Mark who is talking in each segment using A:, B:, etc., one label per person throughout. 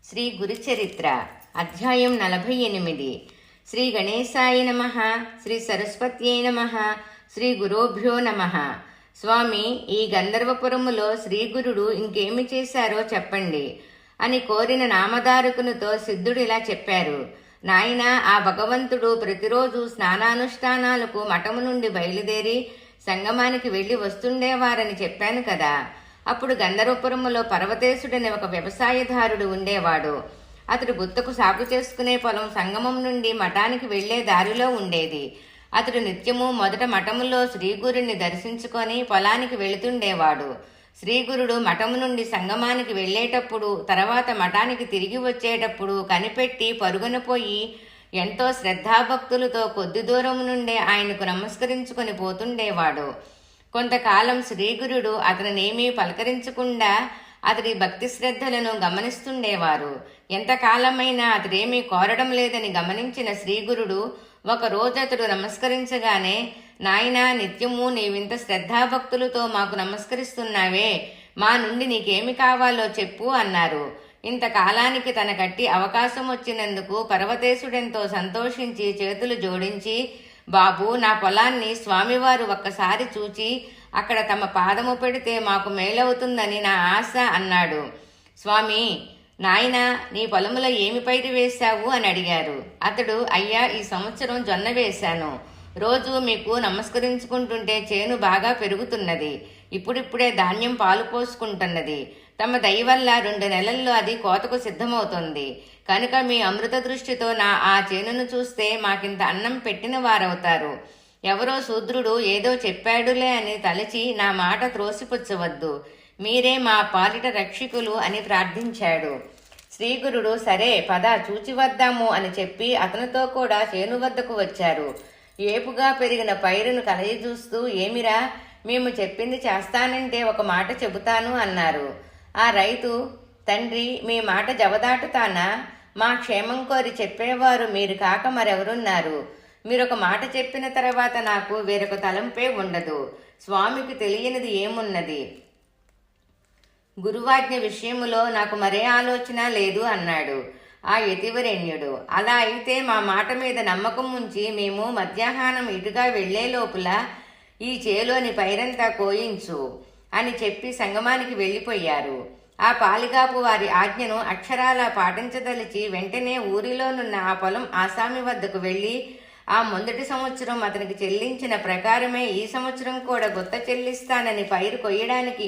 A: శ్రీ గురుచరిత్ర అధ్యాయం 48. శ్రీ గణేశాయ నమః. శ్రీ సరస్వత్యై నమః. శ్రీ గురోభ్యో నమః. స్వామి, ఈ గంధర్వపురములో శ్రీగురుడు ఇంకేమి చేశారో చెప్పండి అని కోరిన నామధారకునితో సిద్ధుడు ఇలా చెప్పారు. నాయన, ఆ భగవంతుడు ప్రతిరోజు స్నానానుష్ఠానాలకు మఠము నుండి బయలుదేరి సంగమానికి వెళ్లి వస్తుండేవారని చెప్పాను కదా. అప్పుడు గంధర్వపురములో పర్వతేశుడని ఒక వ్యవసాయదారుడు ఉండేవాడు. అతడు గుత్తకు సాగు చేసుకునే పొలం సంగమం నుండి మఠానికి వెళ్లే దారిలో ఉండేది. అతడు నిత్యము మొదట మఠములో శ్రీగురుని దర్శించుకొని పొలానికి వెళుతుండేవాడు. శ్రీగురుడు మఠము నుండి సంగమానికి వెళ్లేటప్పుడు, తర్వాత మఠానికి తిరిగి వచ్చేటప్పుడు కనిపెట్టి పరుగున పోయి ఎంతో శ్రద్ధాభక్తులతో కొద్ది దూరం నుండే ఆయనకు నమస్కరించుకొని పోతుండేవాడు. కొంతకాలం శ్రీగురుడు అతనినేమీ పలకరించకుండా అతడి భక్తి శ్రద్ధలను గమనిస్తుండేవారు. ఎంతకాలమైనా అతడేమీ కోరడం లేదని గమనించిన శ్రీగురుడు ఒకరోజు అతడు నమస్కరించగానే, నాయనా, నిత్యము నీవింత శ్రద్ధాభక్తులతో మాకు నమస్కరిస్తున్నావే, మా నుండి నీకేమి కావాలో చెప్పు అన్నారు. ఇంతకాలానికి తన కట్టి అవకాశం వచ్చినందుకు పర్వతేశుడెంతో సంతోషించి చేతులు జోడించి, బాబు, నా పొలాన్ని స్వామివారు ఒక్కసారి చూచి అక్కడ తమ పాదము పెడితే మాకు మేలవుతుందని నా ఆశ అన్నాడు. స్వామి, నాయనా, నీ పొలములో ఏమి పైరు వేశావు అని అడిగారు. అతడు, అయ్యా, ఈ సంవత్సరం జొన్న వేశాను. రోజు మీకు నమస్కరించుకుంటుంటే చేను బాగా పెరుగుతున్నది. ఇప్పుడిప్పుడే ధాన్యం పాలు పోసుకుంటున్నది. తమ దయ వల్ల 2 నెలల్లో అది కోతకు సిద్ధమవుతుంది. కనుక మీ అమృత దృష్టితో ఆ చేనును చూస్తే మాకింత అన్నం పెట్టిన వారవుతారు. ఎవరో శూద్రుడు ఏదో చెప్పాడులే అని తలచి నా మాట త్రోసిపుచ్చవద్దు. మీరే మా పాలిట రక్షకులు అని ప్రార్థించాడు. శ్రీగురుడు, సరే పద, చూచి వద్దాము అని చెప్పి అతనితో కూడా చేను వద్దకు వచ్చారు. ఏపుగా పెరిగిన పైరును కలయజూస్తూ, ఏమిరా, మేము చెప్పింది చేస్తానంటే ఒక మాట చెబుతాను అన్నారు. ఆ రైతు, తండ్రి, మీ మాట జవదాటుతానా? మా క్షేమం కోరి చెప్పేవారు మీరు కాక మరెవరున్నారు? మీరొక మాట చెప్పిన తర్వాత నాకు వేరొక తలంపే ఉండదు. స్వామికి తెలియనిది ఏమున్నది? గురువాజ్ఞ విషయములో నాకు మరే ఆలోచన లేదు అన్నాడు ఆ యతివరేణ్యుడు. అలా అయితే మా మాట మీద నమ్మకం ఉంచి మేము మధ్యాహ్నం ఇటుగా వెళ్లే లోపల ఈ చేలోని పైరంతా కోయించు అని చెప్పి సంగమానికి వెళ్లిపోయారు. ఆ పాలిగాపు వారి ఆజ్ఞను అక్షరాలా పాటించదలిచి వెంటనే ఊరిలోనున్న ఆ పొలం ఆసామి వద్దకు వెళ్లి ఆ మొదటి సంవత్సరం అతనికి చెల్లించిన ప్రకారమే ఈ సంవత్సరం కూడా గుత్త చెల్లిస్తానని పైరు కొయ్యడానికి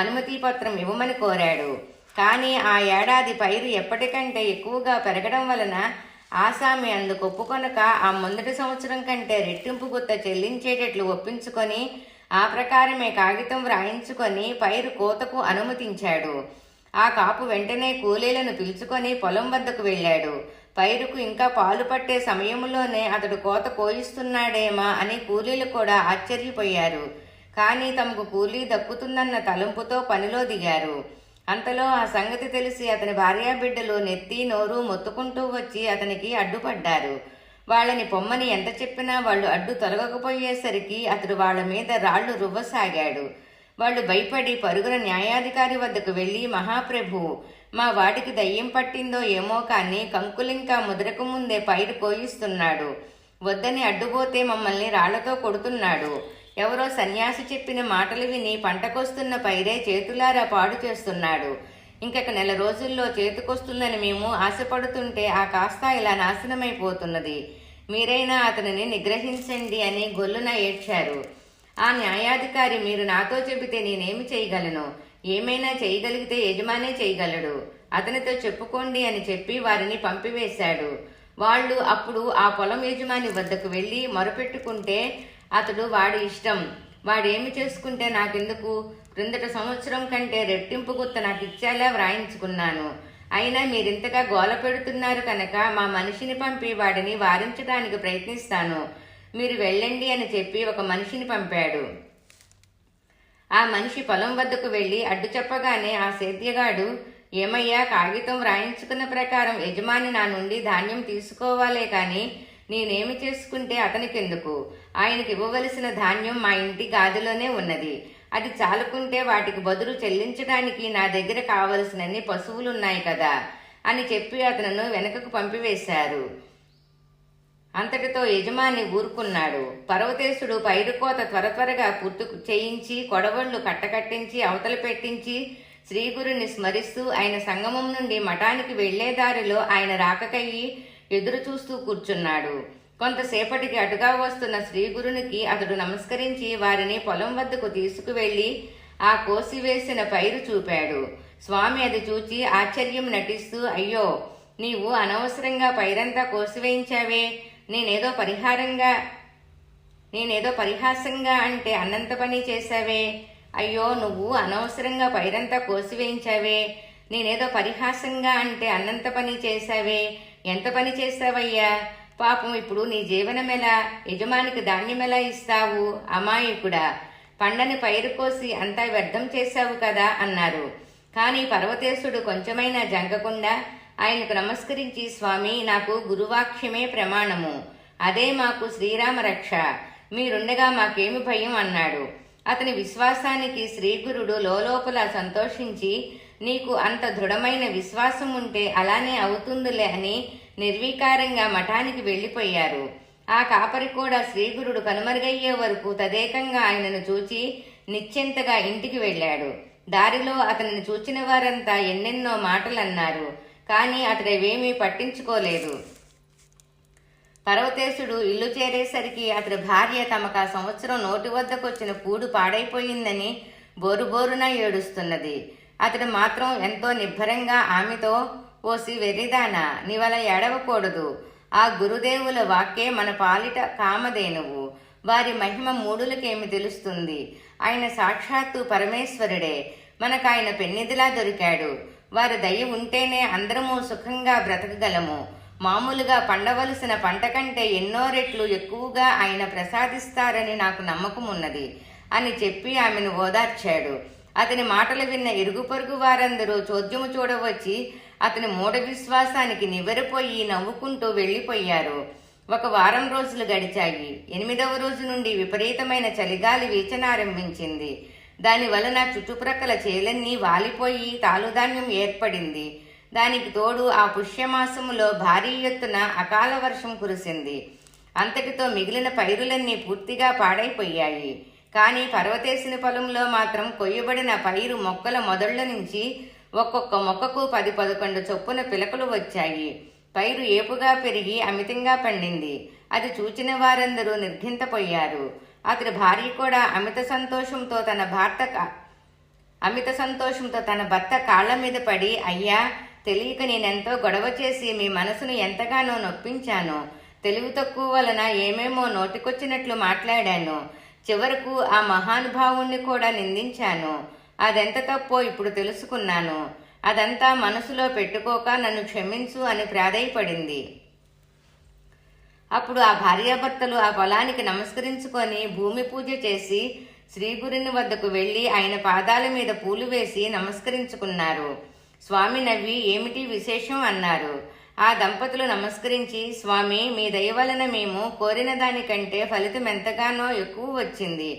A: అనుమతి పత్రం ఇవ్వమని కోరాడు. కానీ ఆ ఏడాది పైరు ఎప్పటికంటే ఎక్కువగా పెరగడం వలన ఆసామి అందుకు ఒప్పుకొనక ఆ మొదటి సంవత్సరం కంటే రెట్టింపు గుత్త చెల్లించేటట్లు ఒప్పించుకొని ఆ ప్రకారమే కాగితం వ్రాయించుకొని పైరు కోతకు అనుమతించాడు. ఆ కాపు వెంటనే కూలీలను పిలుచుకొని పొలం వద్దకు వెళ్ళాడు. పైరుకు ఇంకా పాలు పట్టే సమయంలోనే అతడు కోత కోయిస్తున్నాడేమా అని కూలీలు కూడా ఆశ్చర్యపోయారు. కానీ తమకు కూలీ దక్కుతుందన్న తలంపుతో పనిలో దిగారు. అంతలో ఆ సంగతి తెలిసి అతని భార్యాబిడ్డలు నెత్తి నోరు మొత్తుకుంటూ వచ్చి అతనికి అడ్డుపడ్డారు. వాళ్ళని పొమ్మని ఎంత చెప్పినా వాళ్ళు అడ్డు తొలగకపోయేసరికి అతడు వాళ్ల మీద రాళ్లు రువ్వసాగాడు. వాళ్ళు భయపడి పరుగున న్యాయాధికారి వద్దకు వెళ్లి, మహాప్రభు, మా వాడికి దయ్యం పట్టిందో ఏమో కానీ కంకులింకా ముదరకు ముందే పైరు కోయిస్తున్నాడు. వద్దని అడ్డుపోతే మమ్మల్ని రాళ్లతో కొడుతున్నాడు. ఎవరో సన్యాసి చెప్పిన మాటలు విని పంటకొస్తున్న పైరే చేతులారా పాడు చేస్తున్నాడు. ఇంకొక 1 రోజుల్లో చేతికొస్తుందని మేము ఆశపడుతుంటే ఆ కాస్త ఇలా నాశనమైపోతున్నది. మీరైనా అతనిని నిగ్రహించండి అని గొల్లున ఏడ్చారు. ఆ న్యాయాధికారి, మీరు నాతో చెబితే నేనేమి చేయగలను? ఏమైనా చేయగలిగితే యజమానే చేయగలడు. అతనితో చెప్పుకోండి అని చెప్పి వారిని పంపివేశాడు. వాళ్ళు అప్పుడు ఆ పొలం యజమాని వద్దకు వెళ్లి మొరపెట్టుకుంటే అతడు, వాడి ఇష్టం, వాడేమి చేసుకుంటే నాకెందుకు? క్రిందట సంవత్సరం కంటే రెట్టింపు గుత్త నాకు ఇచ్చేలా వ్రాయించుకున్నాను. అయినా మీరింతగా గోల పెడుతున్నారు కనుక మా మనిషిని పంపి వాడిని వారించడానికి ప్రయత్నిస్తాను. మీరు వెళ్ళండి అని చెప్పి ఒక మనిషిని పంపాడు. ఆ మనిషి పొలం వద్దకు వెళ్లి అడ్డు చెప్పగానే ఆ సేద్యగాడు, ఏమయ్యా, కాగితం వ్రాయించుకున్న ప్రకారం యజమాని నా నుండి ధాన్యం తీసుకోవాలే కాని నేనేమి చేసుకుంటే అతనికెందుకు? ఆయనకి ఇవ్వవలసిన ధాన్యం మా ఇంటి గాదిలోనే ఉన్నది. అది చాలుకుంటే వాటికి బదులు చెల్లించడానికి నా దగ్గర కావలసినన్ని పశువులున్నాయి కదా. అని చెప్పి అతను వెనకకు పంపివేశారు. అంతటితో యజమాని ఊరుకున్నాడు. పర్వతేశుడు పైరుకోత త్వరగా పూర్తి చేయించి కొడవళ్లు కట్టకట్టించి అవతల పెట్టించి శ్రీగురుని స్మరిస్తూ ఆయన సంగమం నుండి మఠానికి వెళ్లే దారిలో ఆయన రాకకయ్యి ఎదురు చూస్తూ కూర్చున్నాడు. కొంతసేపటికి అటుగా వస్తున్న శ్రీగురునికి అతడు నమస్కరించి వారిని పొలం వద్దకు తీసుకువెళ్లి ఆ కోసివేసిన పైరు చూపాడు. స్వామి అది చూచి ఆశ్చర్యం నటిస్తూ, అయ్యో, నీవు అనవసరంగా పైరంతా కోసివేయించావే, నేనేదో పరిహాసంగా అంటే అన్నంత పని చేశావే. అయ్యో, నువ్వు అనవసరంగా పైరంతా కోసివేయించావే, నేనేదో పరిహాసంగా అంటే అన్నంత పని చేశావే. ఎంత పని చేశావయ్యా? పాపం, ఇప్పుడు నీ జీవనమెలా? యజమానికి ధాన్యమెలా ఇస్తావు? అమాయకుడా, పండని పైరు కోసి అంతా వ్యర్థం చేశావు కదా అన్నారు. కాని పర్వతేశుడు కొంచెమైనా జంకకుండా ఆయనకు నమస్కరించి, స్వామి, నాకు గురువాక్యమే ప్రమాణము, అదే మాకు శ్రీరామ రక్ష, మీరుండగా మాకేమి భయం అన్నాడు. అతని విశ్వాసానికి శ్రీగురుడు లోలోపల సంతోషించి, నీకు అంత దృఢమైన విశ్వాసం ఉంటే అలానే అవుతుందిలే అని నిర్వీకారంగా మఠానికి వెళ్లిపోయారు. ఆ కాపరి కూడా శ్రీగురుడు కనుమరుగయ్యే వరకు తదేకంగా ఆయనను చూచి నిశ్చింతగా ఇంటికి వెళ్ళాడు. దారిలో అతనిని చూచిన వారంతా ఎన్నెన్నో మాటలన్నారు. కాని అతడేమీ పట్టించుకోలేదు. పర్వతేశుడు ఇల్లు చేరేసరికి అతడి భార్య తమకు ఆ సంవత్సరం నోటి వద్దకొచ్చిన కూడు పాడైపోయిందని బోరుబోరున ఏడుస్తున్నది. అతడు మాత్రం ఎంతో నిబ్బరంగా ఆమెతో, ఓసి వెర్రిదానా, నీవలా ఏడవకూడదు. ఆ గురుదేవుల వాక్యే మన పాలిట కామధేనువు. వారి మహిమ మూడులకేమి తెలుస్తుంది? ఆయన సాక్షాత్తు పరమేశ్వరుడే. మనకాయన పెన్నిదిలా దొరికాడు. వారి దయ ఉంటేనే అందరము సుఖంగా బ్రతకగలము. మామూలుగా పండవలసిన పంట కంటే ఎన్నో రెట్లు ఎక్కువగా ఆయన ప్రసాదిస్తారని నాకు నమ్మకం ఉన్నది అని చెప్పి ఆమెను ఓదార్చాడు. అతని మాటలు విన్న ఇరుగు పొరుగు వారందరూ చోద్యము చూడవచ్చి అతని మూఢ విశ్వాసానికి నివ్వెరపోయి నవ్వుకుంటూ వెళ్లిపోయారు. 1 వారం రోజులు గడిచాయి. 8వ రోజు నుండి విపరీతమైన చలిగాలి వీచనారంభించింది. దాని వలన చుట్టుప్రక్కల చేలన్నీ వాలిపోయి తాలుధాన్యం ఏర్పడింది. దానికి తోడు ఆ పుష్యమాసములో భారీ ఎత్తున అకాల వర్షం కురిసింది. అంతటితో మిగిలిన పైరులన్నీ పూర్తిగా పాడైపోయాయి. కానీ పర్వతేశుని పొలంలో మాత్రం కొయ్యబడిన పైరు మొక్కల మొదళ్ల నుంచి ఒక్కొక్క మొక్కకు 10-11 చొప్పున పిలకలు వచ్చాయి. పైరు ఏపుగా పెరిగి అమితంగా పండింది. అది చూచిన వారందరూ నిర్ఘింతపోయారు. అతడి భార్య కూడా అమిత సంతోషంతో తన భర్త కాళ్ల మీద పడి, అయ్యా, తెలియక నేనెంతో గొడవ చేసి మీ మనసును ఎంతగానో నొప్పించాను. తెలివి తక్కువ వలన ఏమేమో నోటికొచ్చినట్లు మాట్లాడాను. చివరకు ఆ మహానుభావుణ్ణి కూడా నిందించాను. అదెంత తప్పో ఇప్పుడు తెలుసుకున్నాను. అదంతా మనసులో పెట్టుకోక నన్ను క్షమించు అని ప్రాధేయపడింది. అప్పుడు ఆ భార్యాభర్తలు ఆ పొలానికి నమస్కరించుకొని భూమి పూజ చేసి శ్రీగురుని వద్దకు వెళ్లి ఆయన పాదాల మీద పూలు వేసి నమస్కరించుకున్నారు. స్వామి నవ్వి, ఏమిటి విశేషం అన్నారు. ఆ దంపతులు నమస్కరించి, స్వామి, మీ దయ వలన మేము కోరిన దానికంటే ఫలితం ఎంతగానో ఎక్కువ వచ్చింది.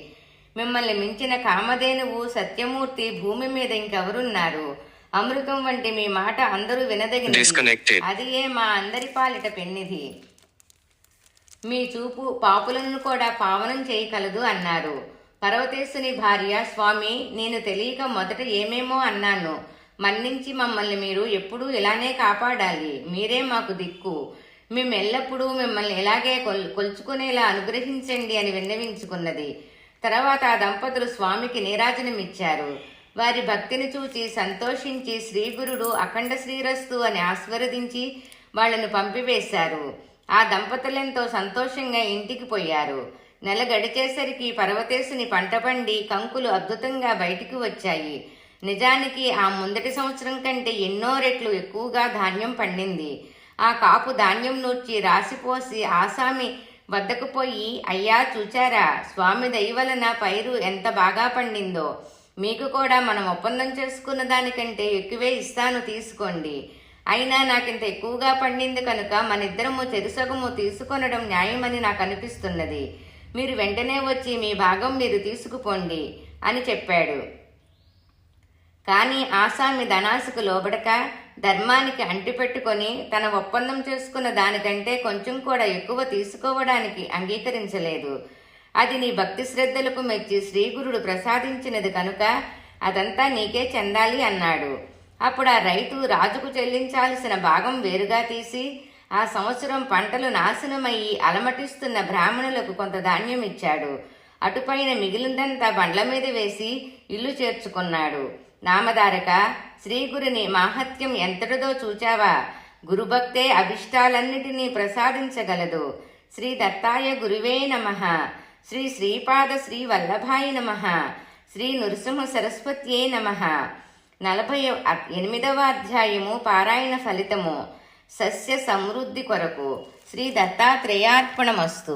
A: మిమ్మల్ని మించిన కామధేనువు సత్యమూర్తి భూమి మీద ఇంకెవరున్నారు? అమృతం వంటి మీ మాట అందరూ వినదగినది. అది మా అందరి పాలిట పెన్నిధి. మీ చూపు పాపులను కూడా పావనం చేయగలదు అన్నారు. పర్వతేశుని భార్య, స్వామి, నేను తెలియక మొదట ఏమేమో అన్నాను. మన్నించి మమ్మల్ని మీరు ఎప్పుడూ ఇలానే కాపాడాలి. మీరే మాకు దిక్కు. మేమెల్లప్పుడూ మిమ్మల్ని ఇలాగే కొల్చుకునేలా అనుగ్రహించండి అని విన్నవించుకున్నది. తర్వాత ఆ దంపతులు స్వామికి నీరాజనమిచ్చారు. వారి భక్తిని చూచి సంతోషించి శ్రీగురుడు అఖండ శ్రీరస్తు అని ఆశీర్వదించి వాళ్లను పంపివేశారు. ఆ దంపతులెంతో సంతోషంగా ఇంటికి పోయారు. నెల గడిచేసరికి పర్వతేశుని పంట పండి కంకులు అద్భుతంగా బయటికి వచ్చాయి. నిజానికి ఆ ముందటి సంవత్సరం కంటే ఎన్నో రెట్లు ఎక్కువగా ధాన్యం పండింది. ఆ కాపు ధాన్యం నూర్చి రాసిపోసి ఆసామి వద్దకు పోయి, అయ్యా, చూచారా, స్వామి దయ వలన పైరు ఎంత బాగా పండిందో. మీకు కూడా మనం ఒప్పందం చేసుకున్న దానికంటే ఎక్కువే ఇస్తాను, తీసుకోండి. అయినా నాకింత ఎక్కువగా పండింది కనుక మనిద్దరము చెరుసగము తీసుకొనడం న్యాయమని నాకు అనిపిస్తున్నది. మీరు వెంటనే వచ్చి మీ భాగం మీరు తీసుకుపోండి అని చెప్పాడు. కానీ ఆసామి ధనాసుకు లోబడక ధర్మానికి అంటిపెట్టుకొని తన ఒప్పందం చేసుకున్న దానికంటే కొంచెం కూడా ఎక్కువ తీసుకోవడానికి అంగీకరించలేదు. అది నీ భక్తి శ్రద్ధలకు మెచ్చి శ్రీగురుడు ప్రసాదించినది కనుక అదంతా నీకే చెందాలి అన్నాడు. అప్పుడు ఆ రైతు రాజుకు చెల్లించాల్సిన భాగం వేరుగా తీసి ఆ సంవత్సరం పంటలు నాశనమయ్యి అలమటిస్తున్న బ్రాహ్మణులకు కొంత ధాన్యం ఇచ్చాడు. అటుపైన మిగిలిందంతా బండ్ల మీద వేసి ఇల్లు చేర్చుకున్నాడు. నామధారక, శ్రీగురుని మాహత్యం ఎంతటిదో చూచావా? గురుభక్తే అభిష్టాలన్నిటినీ ప్రసాదించగలదు. శ్రీ దత్తాయ గురువే నమః. శ్రీ శ్రీపాద శ్రీ వల్లభాయ నమః. శ్రీ నృసింహ సరస్వత్యే నమః. 48వ అధ్యాయము పారాయణ ఫలితము. సస్య సమృద్ధి కొరకు శ్రీ దత్తాత్రేయార్పణమస్తు.